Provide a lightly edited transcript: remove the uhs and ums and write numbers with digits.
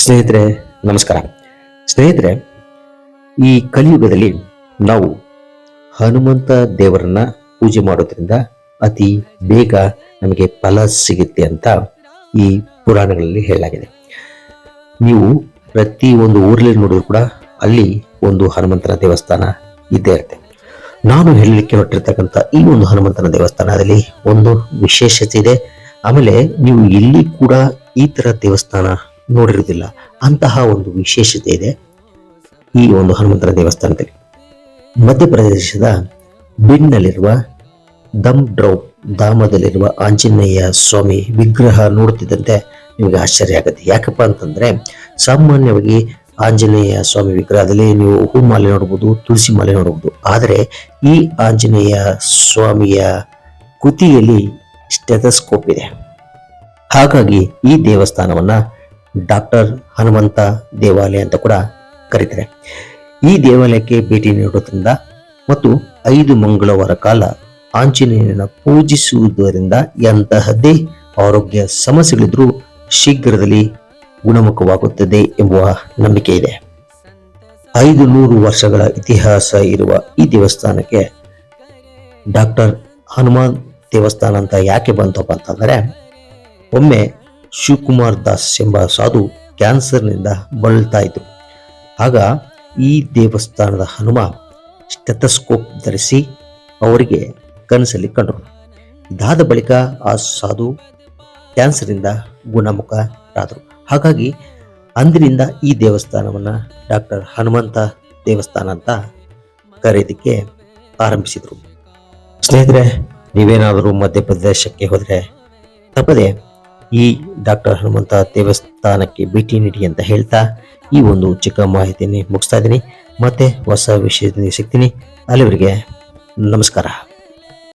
ಸ್ನೇಹಿತರೆ ನಮಸ್ಕಾರ. ಸ್ನೇಹಿತರೆ, ಈ ಕಲಿಯುಗದಲ್ಲಿ ನಾವು ಹನುಮಂತ ದೇವರನ್ನ ಪೂಜೆ ಮಾಡೋದ್ರಿಂದ ಅತಿ ಬೇಗ ನಮಗೆ ಫಲ ಸಿಗುತ್ತೆ ಅಂತ ಈ ಪುರಾಣಗಳಲ್ಲಿ ಹೇಳಲಾಗಿದೆ. ನೀವು ಪ್ರತಿ ಒಂದು ಊರಲ್ಲಿ ನೋಡಿದ್ರು ಕೂಡ ಅಲ್ಲಿ ಒಂದು ಹನುಮಂತನ ದೇವಸ್ಥಾನ ಇದ್ದೇ ಇರುತ್ತೆ. ನಾನು ಹೇಳಲಿಕ್ಕೆ ಹೊರಟಿರ್ತಕ್ಕಂಥ ಈ ಒಂದು ಹನುಮಂತನ ದೇವಸ್ಥಾನದಲ್ಲಿ ಒಂದು ವಿಶೇಷತೆ ಇದೆ. ಆಮೇಲೆ ನೀವು ಇಲ್ಲಿ ಕೂಡ ಈ ತರ ದೇವಸ್ಥಾನ ನೋಡಿರುವುದಿಲ್ಲ, ಅಂತಹ ಒಂದು ವಿಶೇಷತೆ ಇದೆ ಈ ಒಂದು ಹನುಮಂತನ ದೇವಸ್ಥಾನದಲ್ಲಿ. ಮಧ್ಯಪ್ರದೇಶದ ಬಿನ್ನಲ್ಲಿರುವ ದಮ್ಡ್ರೌ ಧಾಮದಲ್ಲಿರುವ ಆಂಜನೇಯ ಸ್ವಾಮಿ ವಿಗ್ರಹ ನೋಡುತ್ತಿದ್ದಂತೆ ನಿಮಗೆ ಆಶ್ಚರ್ಯ ಆಗುತ್ತೆ. ಯಾಕಪ್ಪ ಅಂತಂದ್ರೆ, ಸಾಮಾನ್ಯವಾಗಿ ಆಂಜನೇಯ ಸ್ವಾಮಿ ವಿಗ್ರಹದಲ್ಲಿ ನೀವು ಹೂಮಾಲೆ ನೋಡಬಹುದು, ತುಳಸಿ ಮಾಲೆ ನೋಡಬಹುದು. ಆದರೆ ಈ ಆಂಜನೇಯ ಸ್ವಾಮಿಯ ಕುತಿಯಲ್ಲಿ ಸ್ಟೆಥೋಸ್ಕೋಪ್ ಇದೆ. ಹಾಗಾಗಿ ಈ ದೇವಸ್ಥಾನವನ್ನ ಡಾಕ್ಟರ್ ಹನುಮಂತ ದೇವಾಲಯ ಅಂತ ಕೂಡ ಕರೀತಾರೆ. ಈ ದೇವಾಲಯಕ್ಕೆ ಭೇಟಿ ನೀಡುವುದರಿಂದ ಮತ್ತು 5 ಮಂಗಳವಾರ ಕಾಲ ಆಂಜನೇಯನ ಪೂಜಿಸುವುದರಿಂದ ಎಂತಹದ್ದೇ ಆರೋಗ್ಯ ಸಮಸ್ಯೆಗಳಿದ್ರೂ ಶೀಘ್ರದಲ್ಲಿ ಗುಣಮುಖವಾಗುತ್ತದೆ ಎಂಬುವ ನಂಬಿಕೆ ಇದೆ. 500 ವರ್ಷಗಳ ಇತಿಹಾಸ ಇರುವ ಈ ದೇವಸ್ಥಾನಕ್ಕೆ ಡಾಕ್ಟರ್ ಹನುಮಾನ್ ದೇವಸ್ಥಾನ ಅಂತ ಯಾಕೆ ಬಂತಪ್ಪ ಅಂತಂದ್ರೆ, ಒಮ್ಮೆ ಶಿವಕುಮಾರ್ ದಾಸ್ ಎಂಬ ಸಾಧು ಕ್ಯಾನ್ಸರ್ನಿಂದ ಬಳಲ್ತಾ ಇದ್ರು. ಆಗ ಈ ದೇವಸ್ಥಾನದ ಹನುಮ ಸ್ಟೆಥೋಸ್ಕೋಪ್ ಧರಿಸಿ ಅವರಿಗೆ ಕನಸಲ್ಲಿ ಕಂಡರು. ಇದಾದ ಬಳಿಕ ಆ ಸಾಧು ಕ್ಯಾನ್ಸರ್ನಿಂದ ಗುಣಮುಖರಾದರು. ಹಾಗಾಗಿ ಅಂದಿನಿಂದ ಈ ದೇವಸ್ಥಾನವನ್ನ ಡಾಕ್ಟರ್ ಹನುಮಂತ ದೇವಸ್ಥಾನ ಅಂತ ಕರೆಯೋದಕ್ಕೆ ಆರಂಭಿಸಿದರು. ಸ್ನೇಹಿತರೆ, ನೀವೇನಾದರೂ ಮಧ್ಯಪ್ರದೇಶಕ್ಕೆ ಹೋದರೆ ತಪ್ಪದೆ ಈ ಡಾಕ್ಟರ್ ಹನುಮಂತ ದೇವಸ್ಥಾನಕ್ಕೆ ಭೇಟಿ ನೀಡಿ ಅಂತ ಹೇಳ್ತಾ ಈ ಒಂದು ಚಿಕ್ಕ ಮಾಹಿತಿಯನ್ನು ಮುಗಿಸ್ತಾ ಇದ್ದೀನಿ. ಮತ್ತೆ ಹೊಸ ವಿಷಯದಿಂದ ಸಿಗ್ತೀನಿ. ಅಲ್ಲಿವರೆಗೆ ನಮಸ್ಕಾರ.